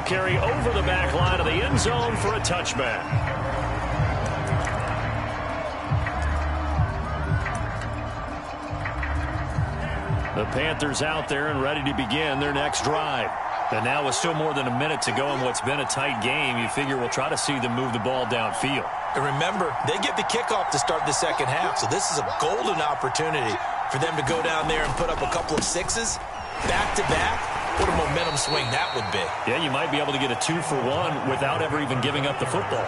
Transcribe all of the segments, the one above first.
carry over the back line of the end zone for a touchback. The Panthers out there and ready to begin their next drive. And now with still more than a minute to go in what's been a tight game, you figure we'll try to see them move the ball downfield. And remember, they get the kickoff to start the second half, so this is a golden opportunity for them to go down there and put up a couple of sixes back-to-back. What a momentum swing that would be. Yeah, you might be able to get a 2-for-1 without ever even giving up the football.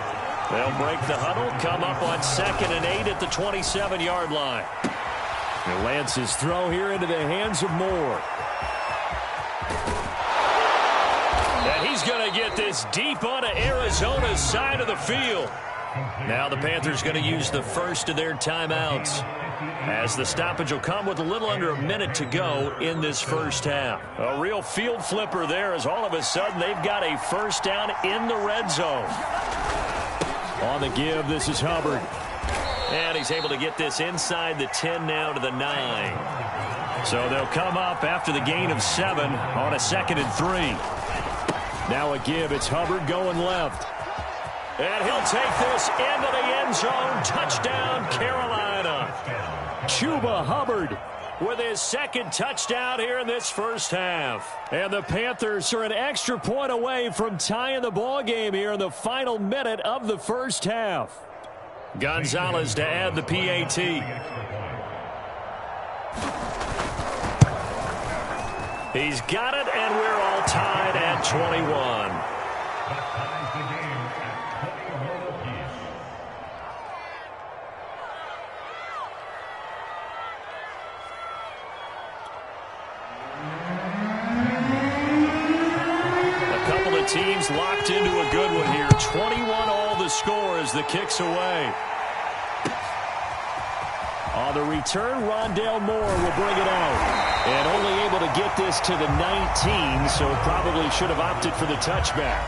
They'll break the huddle, come up on 2nd and 8 at the 27-yard line. And Lance's throw here into the hands of Moore. And he's going to get this deep onto Arizona's side of the field. Now the Panthers going to use the first of their timeouts, as the stoppage will come with a little under a minute to go in this first half. A real field flipper there, as all of a sudden they've got a first down in the red zone. On the give, this is Hubbard. And he's able to get this inside the 10 now to the 9. So they'll come up after the gain of 7 on a 2nd and 3. Now a give. It's Hubbard going left. And he'll take this into the end zone. Touchdown, Carolina. Chuba Hubbard with his 2nd touchdown here in this first half. And the Panthers are an extra point away from tying the ball game here in the final minute of the first half. Gonzalez to add the PAT. He's got it, and we're all tied at 21. A couple of teams locked into a good one here. 21 all the score as the kick's away. On the return, Rondale Moore will bring it out. And only able to get this to the 19, so probably should have opted for the touchback.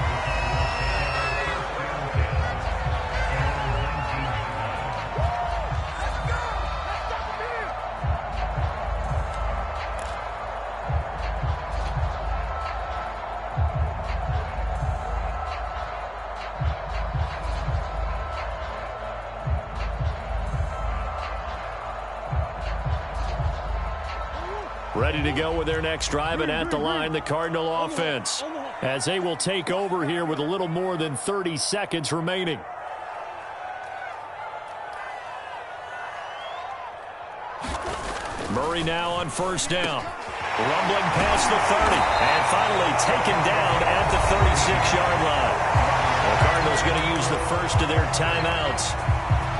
Ready to go with their next drive, and at the line, the Cardinal offense, as they will take over here with a little more than 30 seconds remaining. Murray now on first down. Rumbling past the 30, and finally taken down at the 36-yard line. The Cardinals going to use the first of their timeouts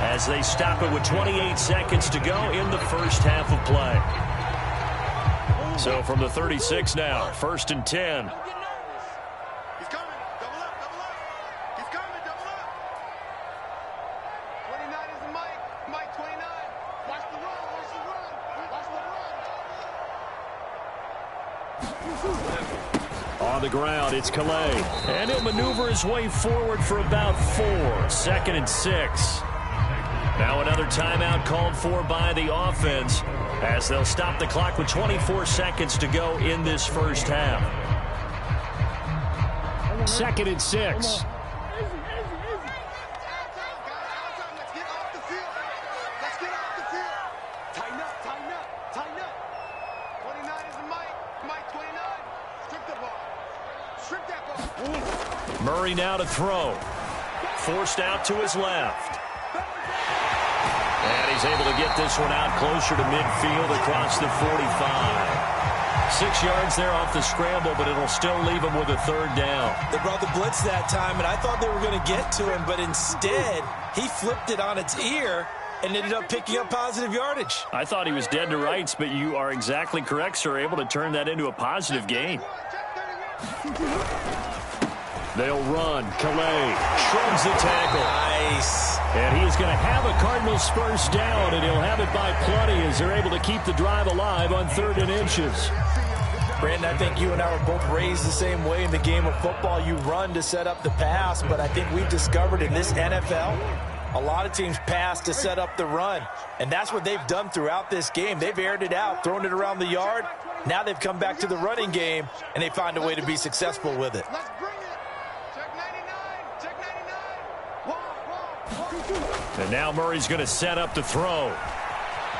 as they stop it with 28 seconds to go in the first half of play. So from the 36 now, 1st and 10. He's coming. Double up, double up. He's coming, double up. 29 is the Mike. Mike 29. Watch the run, watch the run, watch the run. On the ground, it's Calais. And he'll maneuver his way forward for about 4. 2nd and 6. Now another timeout called for by the offense, as they'll stop the clock with 24 seconds to go in this first half. 2nd and 6. Let's get off the field. Let's get off the field. Tighten up, tighten up, tighten up. 29 is the Mike. Mike 29. Strip the ball. Strip that ball. Murray now to throw. Forced out to his left. And he's able to get this one out closer to midfield across the 45. 6 yards there off the scramble, but it'll still leave him with a 3rd down. They brought the blitz that time, and I thought they were going to get to him, but instead he flipped it on its ear and ended up picking up positive yardage. I thought he was dead to rights, but you are exactly correct, sir. Able to turn that into a positive gain. They'll run. Calais shrugs the tackle. Nice. And he's going to have a Cardinals first down, and he'll have it by plenty as they're able to keep the drive alive on 3rd and inches. Brandon, I think you and I were both raised the same way in the game of football. You run to set up the pass, but I think we've discovered in this NFL, a lot of teams pass to set up the run. And that's what they've done throughout this game. They've aired it out, thrown it around the yard. Now they've come back to the running game, and they find a way to be successful with it. And now Murray's going to set up to throw.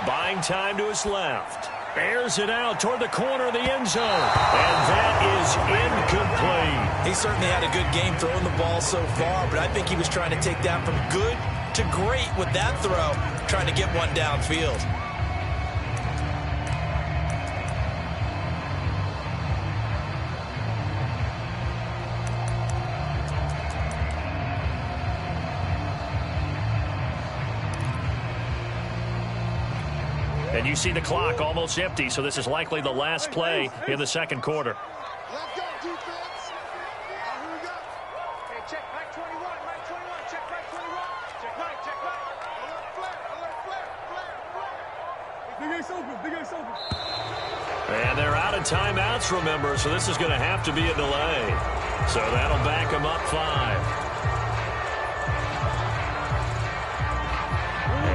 Buying time to his left. Airs it out toward the corner of the end zone. And that is incomplete. He certainly had a good game throwing the ball so far, but I think he was trying to take that from good to great with that throw, trying to get one downfield. And you see the clock almost empty, so this is likely the last play in the second quarter. Let's go, defense. Here we go. Hey, check Mike 21, Mike 21, check Mike 21. Check Mike, check Mike. Alert flare, alert flare, flare, flare. Big Ace open, Big Ace open. And they're out of timeouts, remember, so this is going to have to be a delay. So that'll back them up 5.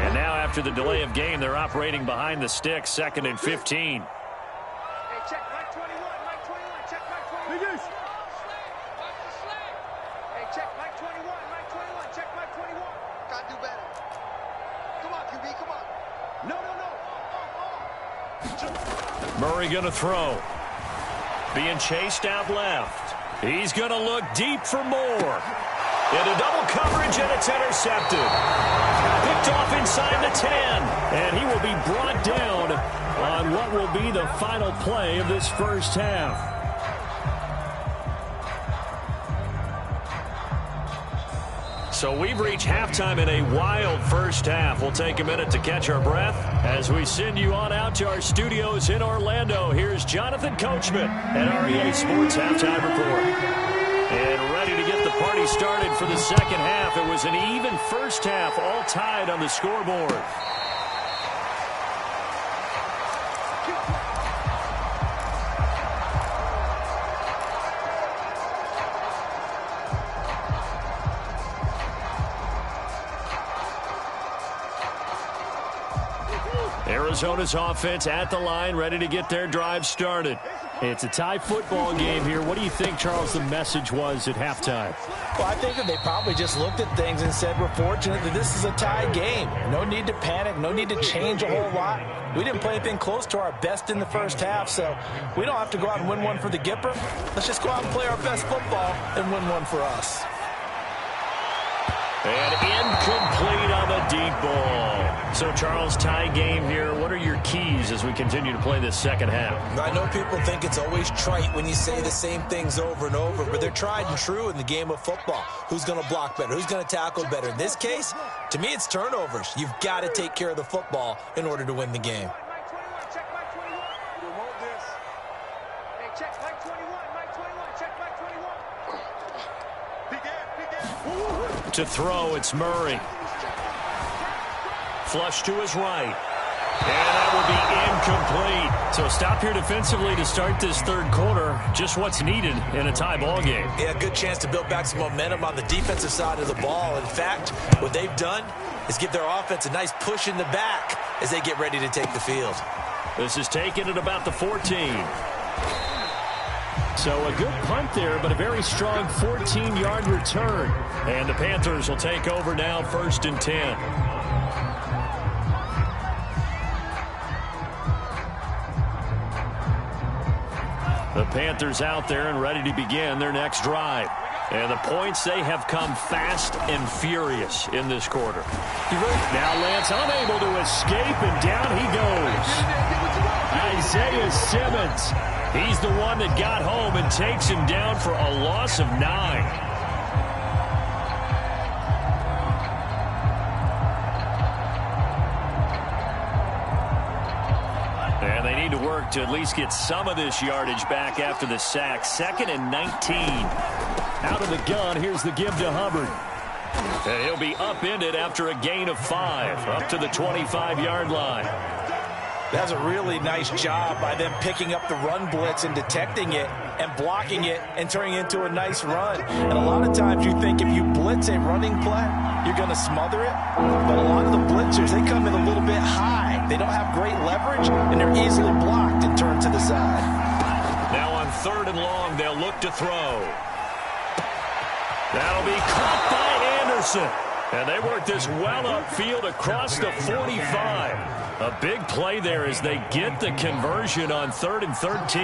And now after the delay of game, they're operating behind the sticks, 2nd and 15. Hey, check Mike 21, Mike 21, check Mike 21. Big Ace. Hey, check Mike 21, Mike 21, check Mike 21. Gotta do better. Come on, QB, come on. No, no, no. Murray going to throw. Being chased out left. He's going to look deep for more. Into double coverage, and it's intercepted. Picked off inside the 10. And he will be brought down on what will be the final play of this first half. So we've reached halftime in a wild first half. We'll take a minute to catch our breath as we send you on out to our studios in Orlando. Here's Jonathan Coachman at REA Sports Halftime Report. And ready to get the party started for the second half. It was an even first half, all tied on the scoreboard. Arizona's offense at the line, ready to get their drive started. It's a tie football game here. What do you think, Charles, the message was at halftime? Well, I think that they probably just looked at things and said, we're fortunate that this is a tie game. No need to panic, no need to change a whole lot. We didn't play anything close to our best in the first half, so we don't have to go out and win one for the Gipper. Let's just go out and play our best football and win one for us. And incomplete on the deep ball. So, Charles, tie game here. What are your keys as we continue to play this second half? I know people think it's always trite when you say the same things over and over, but they're tried and true in the game of football. Who's going to block better? Who's going to tackle better? In this case, to me, it's turnovers. You've got to take care of the football in order to win the game. To throw, it's Murray. Flush to his right. And that will be incomplete. So stop here defensively to start this third quarter. Just what's needed in a tie ball game. Yeah, good chance to build back some momentum on the defensive side of the ball. In fact, what they've done is give their offense a nice push in the back as they get ready to take the field. This is taken at about the 14. So a good punt there, but a very strong 14-yard return. And the Panthers will take over now, 1st and 10. The Panthers out there and ready to begin their next drive. And the points, they have come fast and furious in this quarter. Now Lance unable to escape, and down he goes. Isaiah Simmons. He's the one that got home and takes him down for a loss of 9. And they need to work to at least get some of this yardage back after the sack. 2nd and 19. Out of the gun, here's the give to Hubbard. And he'll be upended after a gain of 5, up to the 25-yard line. That's a really nice job by them picking up the run blitz and detecting it and blocking it and turning it into a nice run. And a lot of times you think if you blitz a running play, you're going to smother it. But a lot of the blitzers, they come in a little bit high. They don't have great leverage, and they're easily blocked and turned to the side. Now on 3rd and long, they'll look to throw. That'll be caught by Anderson. And they work this well upfield across the 45. A big play there as they get the conversion on 3rd and 13.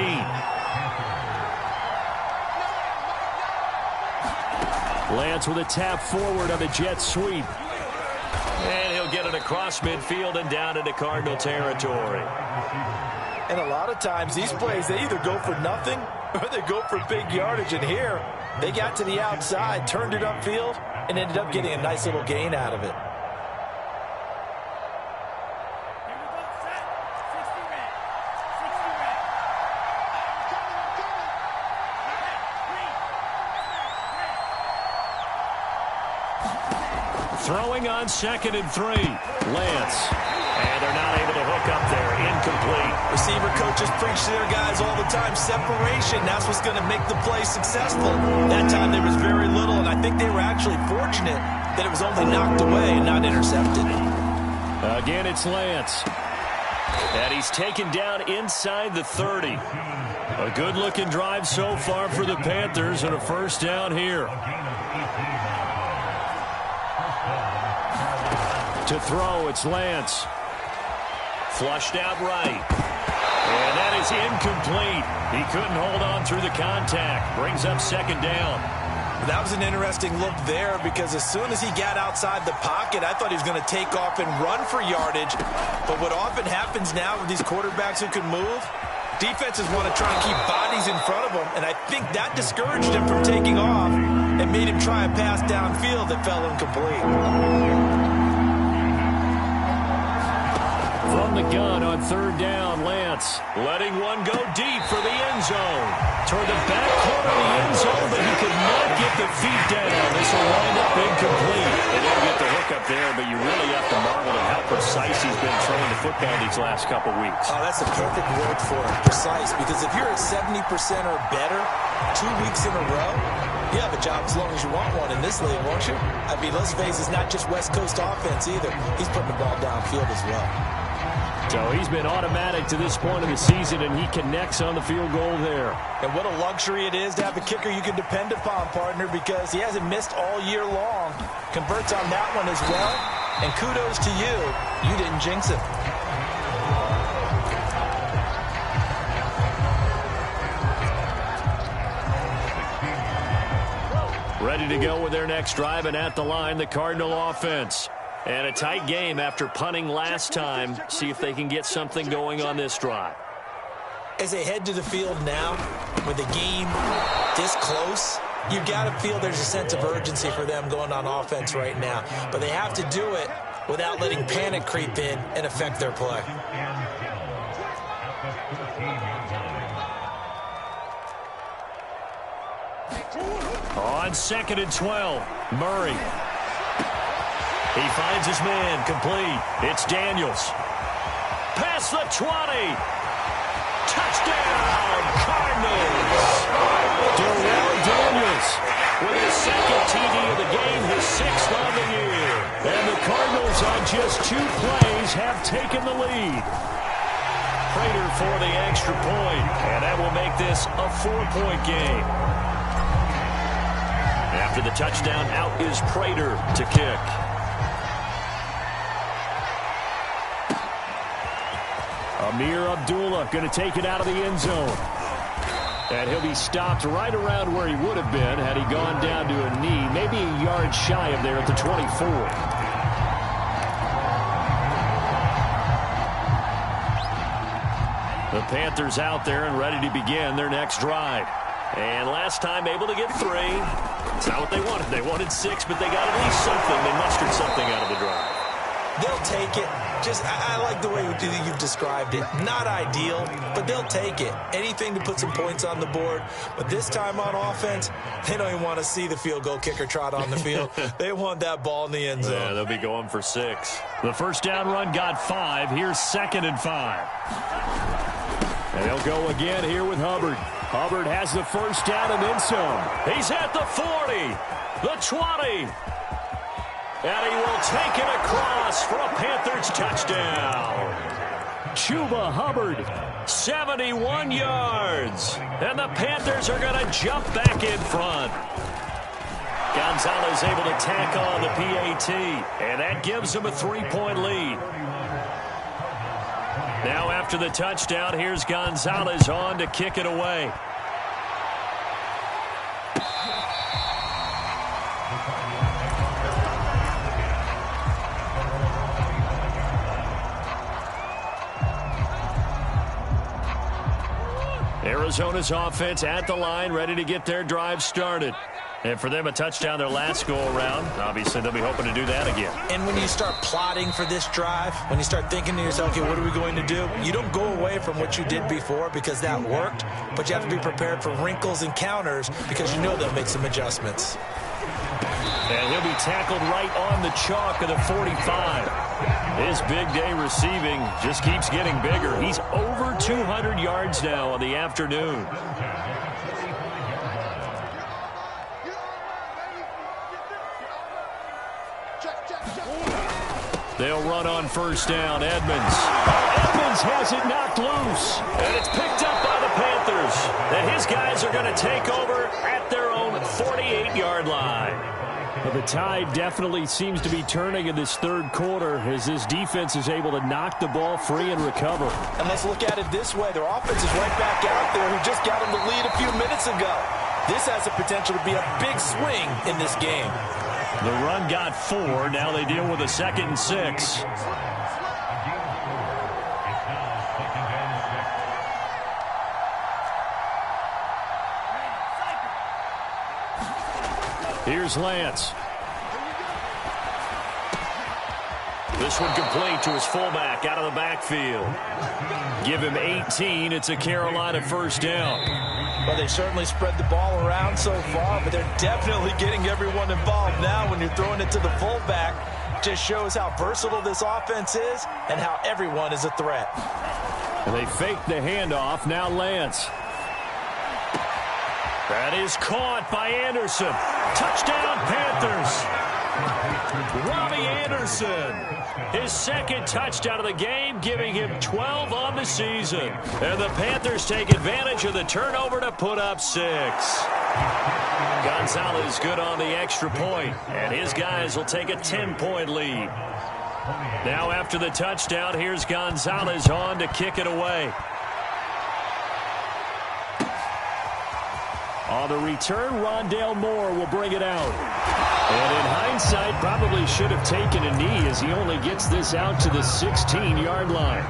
Lance with a tap forward on the jet sweep. And he'll get it across midfield and down into Cardinal territory. And a lot of times these plays, they either go for nothing or they go for big yardage. And here, they got to the outside, turned it upfield, and ended up getting a nice little gain out of it. Throwing on 2nd and 3. Lance. And they're not able to hook up there. Incomplete. Receiver coaches preach to their guys all the time. Separation, that's what's going to make the play successful. That time there was very little, and I think they were actually fortunate that it was only knocked away and not intercepted. Again, it's Lance. And he's taken down inside the 30. A good-looking drive so far for the Panthers and a first down here. To throw, it's Lance. Flushed out right. And that is incomplete. He couldn't hold on through the contact. Brings up 2nd down. That was an interesting look there because as soon as he got outside the pocket, I thought he was going to take off and run for yardage. But what often happens now with these quarterbacks who can move, defenses want to try and keep bodies in front of them. And I think that discouraged him from taking off and made him try a pass downfield that fell incomplete. From the gun on 3rd down, Lance letting one go deep for the end zone. Toward the back corner of the end zone, but he could not get the feet down. This will wind up incomplete. They didn't get the hook up there, but you really have to marvel at how precise he's been throwing the football these last couple weeks. Oh, that's a perfect word for it, precise, because if you're at 70% or better 2 weeks in a row, you have a job as long as you want one in this league, won't you? I mean, let's face it, it's not just West Coast offense either. He's putting the ball downfield as well. So he's been automatic to this point of the season, and he connects on the field goal there. And what a luxury it is to have a kicker you can depend upon, partner, because he hasn't missed all year long. Converts on that one as well. And kudos to you. You didn't jinx it. Ready to go with their next drive, and at the line, the Cardinal offense. And a tight game after punting last time. See if they can get something going on this drive. As they head to the field now, with the game this close, you've got to feel there's a sense of urgency for them going on offense right now. But they have to do it without letting panic creep in and affect their play. On 2nd and 12, Murray. He finds his man, complete. It's Daniels. Past the 20. Touchdown, Cardinals. Darrell Daniels with his 2nd TD of the game, his 6th on the year. And the Cardinals on just 2 plays have taken the lead. Prater for the extra point, and that will make this a 4-point game. After the touchdown, out is Prater to kick. Amir Abdullah going to take it out of the end zone. And he'll be stopped right around where he would have been had he gone down to a knee, maybe a yard shy of there at the 24. The Panthers out there and ready to begin their next drive. And last time able to get 3. It's not what they wanted. They wanted 6, but they got at least something. They mustered something out of the drive. They'll take it. I like the way you've described it. Not ideal, but they'll take it. Anything to put some points on the board. But this time on offense, they don't even want to see the field goal kicker trot on the field. They want that ball in the end zone. Yeah, they'll be going for 6. The first down run got 5. Here's 2nd and 5. And they'll go again here with Hubbard. Hubbard has the first down and then some. He's at the 40, the 20. And he will take it across for a Panthers touchdown. Chuba Hubbard, 71 yards. And the Panthers are going to jump back in front. Got Gonzalez able to tack on the PAT, and that gives him a 3-point lead. Now after the touchdown, here's Gonzalez on to kick it away. Arizona's offense at the line, ready to get their drive started. And for them, a touchdown their last go-around. Obviously, they'll be hoping to do that again. And when you start plotting for this drive, when you start thinking to yourself, okay, what are we going to do? You don't go away from what you did before because that worked, but you have to be prepared for wrinkles and counters because you know they'll make some adjustments. And he'll be tackled right on the chalk of the 45. His big day receiving just keeps getting bigger. He's over 200 yards now on the afternoon. They'll run on first down. Edmonds. Edmonds has it knocked loose. And it's picked up by the Panthers. And his guys are going to take over at their own 48-yard line. Well, the tide definitely seems to be turning in this third quarter as this defense is able to knock the ball free and recover. And let's look at it this way. Their offense is right back out there who just got them the lead a few minutes ago. This has the potential to be a big swing in this game. The run got 4. Now they deal with a 2nd and 6. Here's Lance. This one complete to his fullback out of the backfield. Give him 18. It's a Carolina first down. Well, they certainly spread the ball around so far, but they're definitely getting everyone involved now when you're throwing it to the fullback. Just shows how versatile this offense is and how everyone is a threat. And they fake the handoff. Now Lance. That is caught by Anderson. Touchdown, Panthers. Robbie Anderson. His 2nd touchdown of the game, giving him 12 on the season. And the Panthers take advantage of the turnover to put up 6. Gonzalez good on the extra point, and his guys will take a 10-point lead. Now after the touchdown, here's Gonzalez on to kick it away. On the return, Rondale Moore will bring it out. And in hindsight, probably should have taken a knee as he only gets this out to the 16-yard line.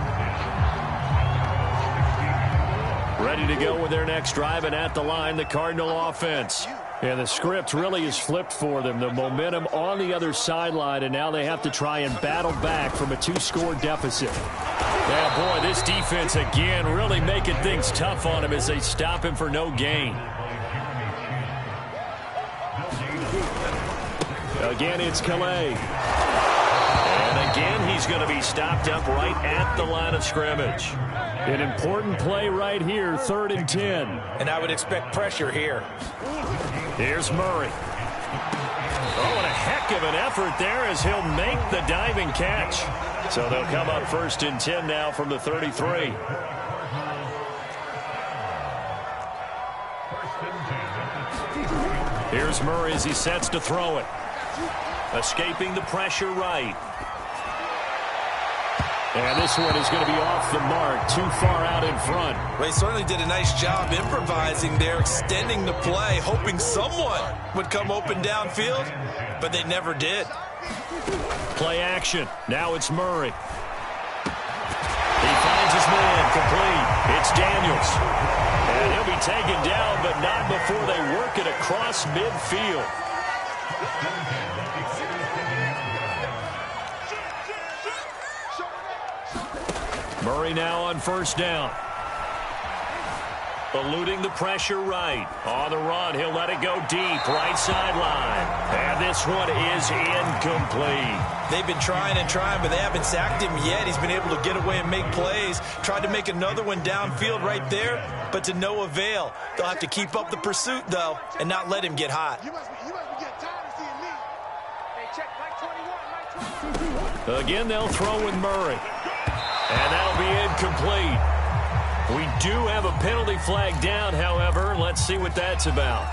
Ready to go with their next drive, and at the line, the Cardinal offense. And the script really is flipped for them. The momentum on the other sideline, and now they have to try and battle back from a 2-score deficit. Yeah, boy, this defense again really making things tough on him as they stop him for no gain. Again, it's Calais. And again, he's going to be stopped up right at the line of scrimmage. An important play right here, 3rd and 10. And I would expect pressure here. Here's Murray. Oh, and a heck of an effort there as he'll make the diving catch. So they'll come up 1st and 10 now from the 33. Here's Murray as he sets to throw it. Escaping the pressure right. And this one is going to be off the mark, too far out in front. Well, he certainly did a nice job improvising there, extending the play, hoping someone would come open downfield, but they never did. Play action. Now it's Murray. He finds his man complete. It's Daniels. And he'll be taken down, but not before they work it across midfield. Murray now on first down. Eluding the pressure right. On the run, he'll let it go deep, right sideline. And this one is incomplete. They've been trying and trying, but they haven't sacked him yet. He's been able to get away and make plays. Tried to make another one downfield right there, but to no avail. They'll have to keep up the pursuit, though, and not let him get hot. You must be getting tired of seeing me. Hey, check Mike 21, Mike 21. Again, they'll throw with Murray. And that'll be incomplete. We do have a penalty flag down, however. Let's see what that's about.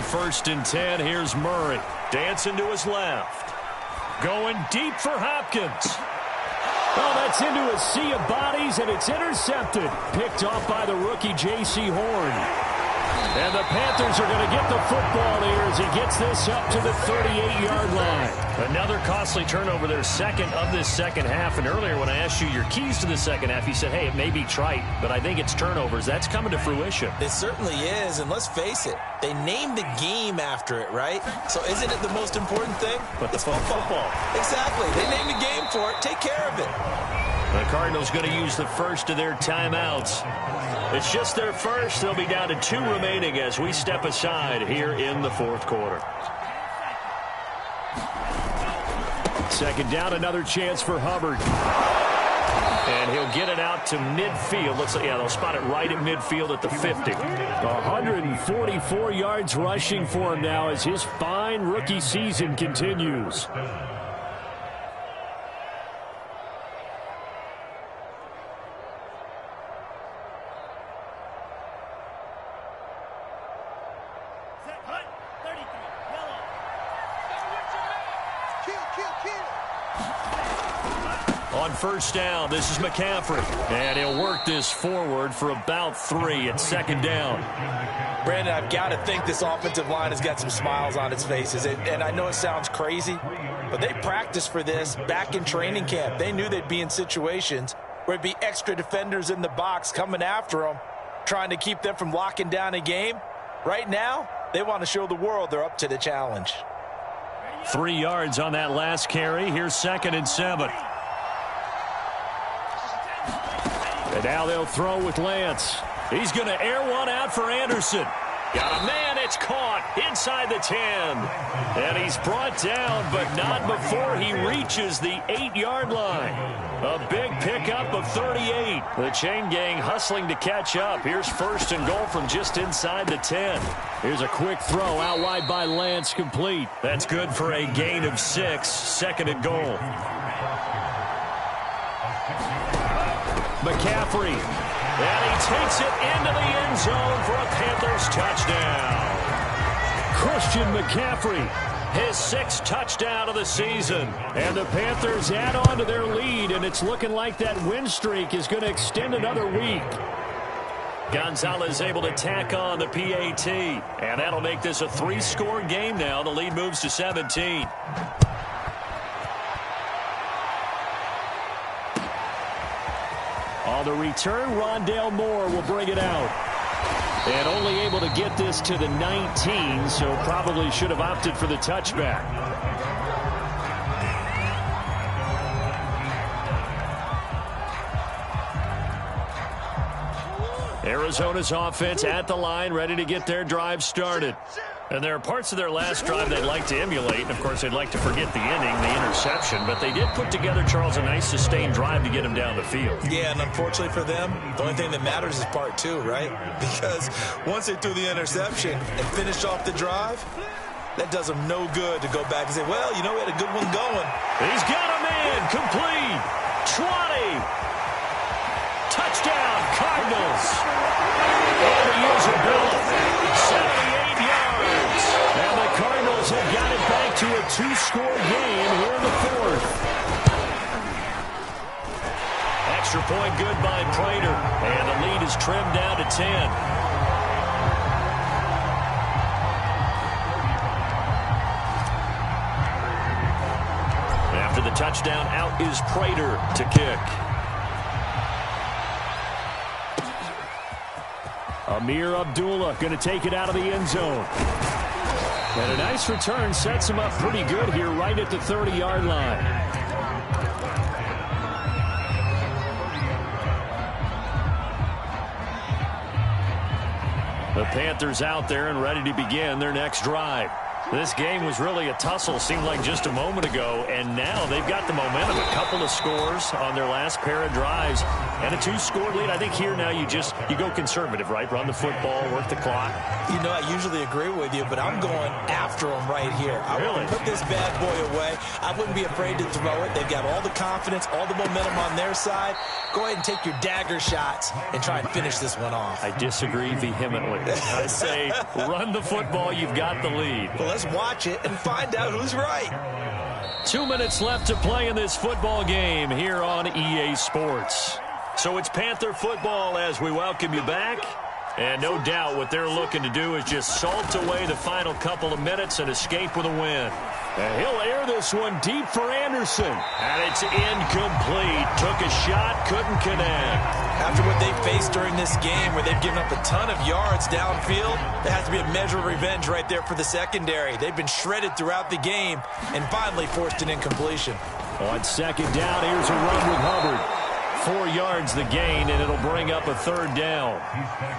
On 1st and 10, here's Murray. Dancing to his left. Going deep for Hopkins. Well, that's into a sea of bodies, and it's intercepted. Picked off by the rookie J.C. Horn. And the Panthers are going to get the football here as he gets this up to the 38-yard line. Another costly turnover, their second of this second half. And earlier when I asked you your keys to the second half, you said, hey, it may be trite, but I think it's turnovers. That's coming to fruition. It certainly is, and let's face it, they named the game after it, right? So isn't it the most important thing? But it's football. Exactly. They named the game for it. Take care of it. The Cardinals going to use the first of their timeouts. It's just their first. They'll be down to 2 remaining as we step aside here in the 4th quarter. Second down, another chance for Hubbard. And he'll get it out to midfield. Looks like, yeah, they'll spot it right at midfield at the 50. 144 yards rushing for him now as his fine rookie season continues. On 1st down, this is McCaffrey. And he'll work this forward for about 3 at 2nd down. Brandon, I've got to think this offensive line has got some smiles on its faces. And I know it sounds crazy, but they practiced for this back in training camp. They knew they'd be in situations where it'd be extra defenders in the box coming after them, trying to keep them from locking down a game. Right now, they want to show the world they're up to the challenge. 3 yards on that last carry. Here's 2nd and 7. And now they'll throw with Lance. He's going to air one out for Anderson. Got a man, it's caught inside the 10. And he's brought down, but not before he reaches the 8-yard line. A big pickup of 38. The chain gang hustling to catch up. Here's 1st and goal from just inside the 10. Here's a quick throw out wide by Lance, complete. That's good for a gain of 6. 2nd and goal. McCaffrey. And he takes it into the end zone for a Panthers touchdown. Christian McCaffrey. His 6th touchdown of the season. And the Panthers add on to their lead, and it's looking like that win streak is going to extend another week. Gonzalez able to tack on the PAT. And that'll make this a 3-score game now. The lead moves to 17. On the return, Rondale Moore will bring it out. And only able to get this to the 19, so probably should have opted for the touchback. Arizona's offense at the line, ready to get their drive started. And there are parts of their last drive they'd like to emulate. And, of course, they'd like to forget the inning, the interception. But they did put together, Charles, a nice sustained drive to get him down the field. Yeah, and unfortunately for them, the only thing that matters is part 2, right? Because once they threw the interception and finished off the drive, that does them no good to go back and say, well, you know, we had a good one going. He's got a man, complete. 20. Touchdown, Cardinals. And the user bill, 78 yards. And the Cardinals have got it back to a 2-score game here in the 4th. Extra point good by Prater. And the lead is trimmed down to 10. After the touchdown, out is Prater to kick. Amir Abdullah going to take it out of the end zone. And a nice return sets him up pretty good here right at the 30-yard line. The Panthers out there and ready to begin their next drive. This game was really a tussle, seemed like just a moment ago, and now they've got the momentum. A couple of scores on their last pair of drives. And a 2-score lead. I think here now you go conservative, right? Run the football, work the clock. You know, I usually agree with you, but I'm going after him right here. I want to put this bad boy away. I wouldn't be afraid to throw it. They've got all the confidence, all the momentum on their side. Go ahead and take your dagger shots and try and finish this one off. I disagree vehemently. I say run the football. You've got the lead. Well, let's watch it and find out who's right. 2 minutes left to play in this football game here on EA Sports. So it's Panther football as we welcome you back. And no doubt what they're looking to do is just salt away the final couple of minutes and escape with a win. And he'll air this one deep for Anderson. And it's incomplete. Took a shot, couldn't connect. After what they faced during this game where they've given up a ton of yards downfield, there has to be a measure of revenge right there for the secondary. They've been shredded throughout the game and finally forced an incompletion. On second down, here's a run with Hubbard. 4 yards the gain, and it'll bring up a third down.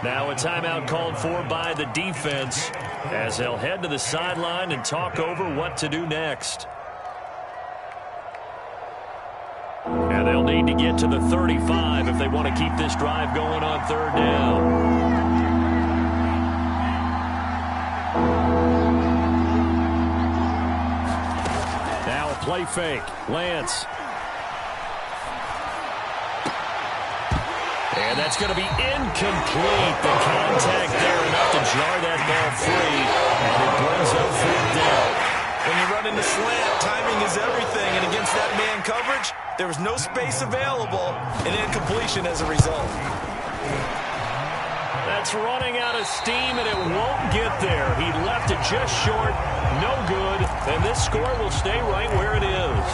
Now a timeout called for by the defense as they'll head to the sideline and talk over what to do next. And they'll need to get to the 35 if they want to keep this drive going on third down. Now a play fake. Lance. And that's going to be incomplete. The contact there enough to jar that ball free. And it brings up fourth down. When you run into slant, timing is everything. And against that man coverage, there was no space available. And incompletion as a result. That's running out of steam, and it won't get there. He left it just short. No good. And this score will stay right where it is.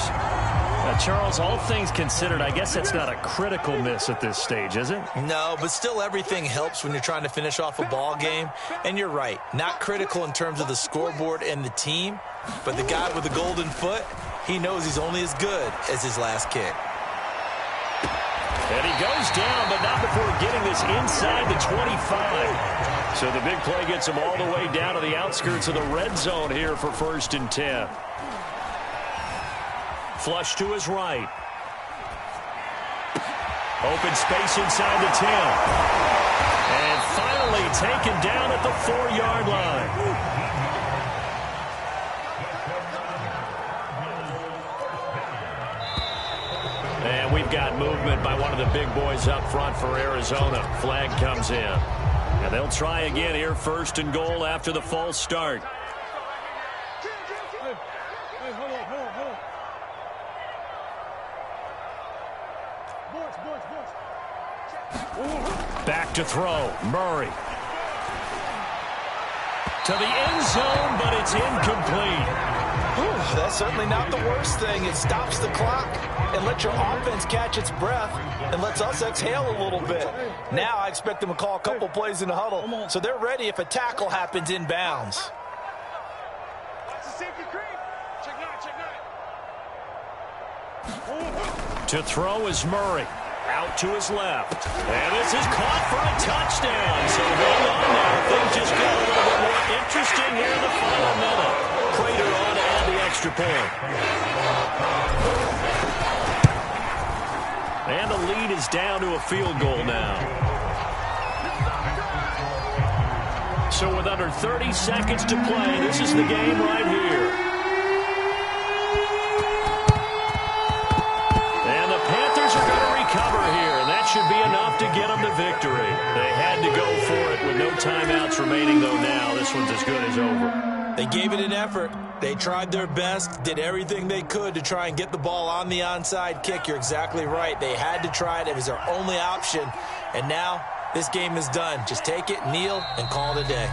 Charles, all things considered, I guess that's not a critical miss at this stage, is it? No, but still everything helps when you're trying to finish off a ball game. And you're right, not critical in terms of the scoreboard and the team, but the guy with the golden foot, he knows he's only as good as his last kick. And he goes down, but not before getting this inside the 25. So the big play gets him all the way down to the outskirts of the red zone here for 1st and 10. Flush to his right. Open space inside the 10. And finally taken down at the 4-yard line. And we've got movement by one of the big boys up front for Arizona. Flag comes in. And they'll try again here, 1st and goal after the false start. Back to throw. Murray. To the end zone, but it's incomplete. Whew, that's certainly not the worst thing. It stops the clock and lets your offense catch its breath and lets us exhale a little bit. Now I expect them to call a couple plays in the huddle, so they're ready if a tackle happens inbounds. To throw is Murray. Out to his left. And this is caught for a touchdown. So hang on now. Things just got a little bit more interesting here in the final minute. Prater on to add the extra point. And the lead is down to a field goal now. So with under 30 seconds to play, this is the game right here. And the Panthers are going to recover here, and that should be enough to get them the victory. They had to go for it with no timeouts remaining, though now this one's as good as over. They gave it an effort. They tried their best, did everything they could to try and get the ball on the onside kick. You're exactly right. They had to try it. It was their only option. And now this game is done. Just take it, kneel, and call it a day.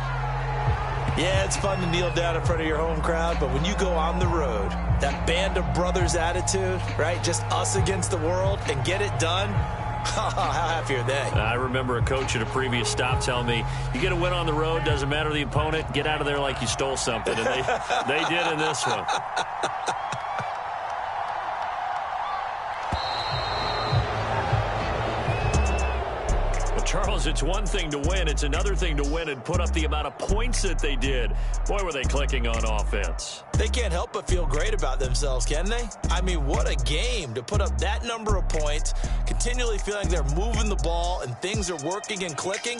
Yeah, it's fun to kneel down in front of your home crowd, but when you go on the road, that band of brothers attitude, right, just us against the world, and get it done, how happy are they? I remember a coach at a previous stop telling me, you get a win on the road, doesn't matter the opponent, get out of there like you stole something. And they did in this one. Charles, it's one thing to win. It's another thing to win and put up the amount of points that they did. Boy, were they clicking on offense. They can't help but feel great about themselves, can they? I mean, what a game to put up that number of points, continually feeling they're moving the ball and things are working and clicking.